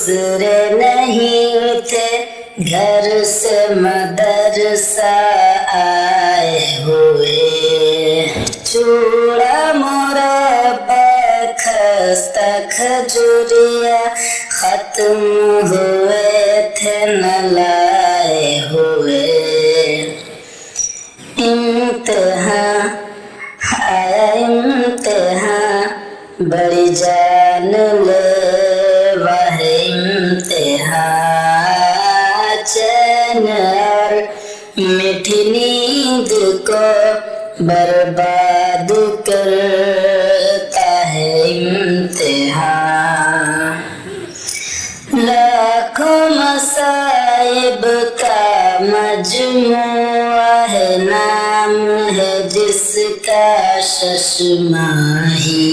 गुजरे नहीं थे, घर से मदरसा आए हुए। चूड़ा मुरब्बा खस्ता खजूरिया खत्म हुए थे न लाए हुए। इम्तिहान आया इम्तिहान, बड़ी जान ले वह इम्तिहान। चैन और मीठी नींद को बर्बाद करता है इम्तिहान। लाखों मसाइब का मजमुआ है, नाम है जिसका शशमाही।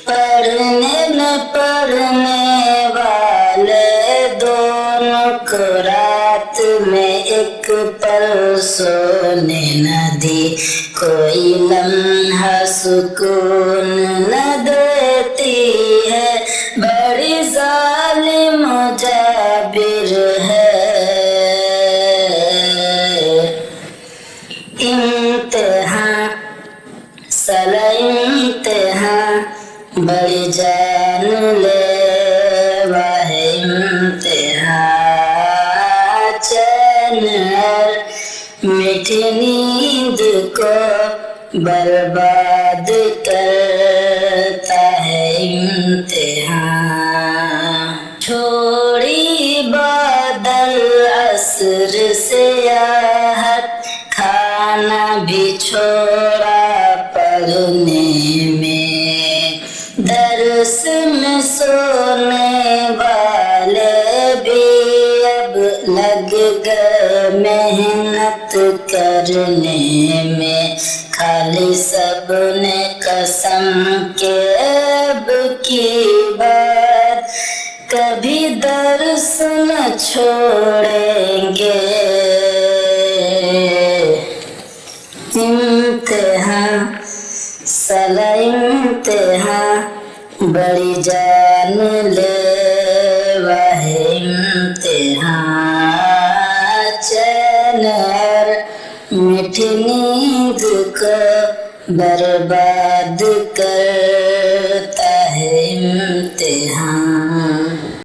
पढ़ने न पढ़ने वाले दोनों को रात में एक पल सोने न दी, कोई लम्हा सुकून न देती है, बड़ी जालिम जाबिर है। इम्तिहान सला इम्तिहान, बड़ी जान ले वह इम्तिहान। चैन और मीठी नींद को बर्बाद करता है इम्तिहान। छोड़ी बादल असर से आहट, खाना भी छोड़ा पढ़ने में। दर्स में सोने वाले भी अब लग गए मेहनत करने में। खाली सबने कसम के अब की बात, कभी दर्स न छोड़ेंगे। इम्तिहान सला इम्तिहान, बड़ी जान ले वह इम्तिहान। चैन और मीठी नींद को बर्बाद कर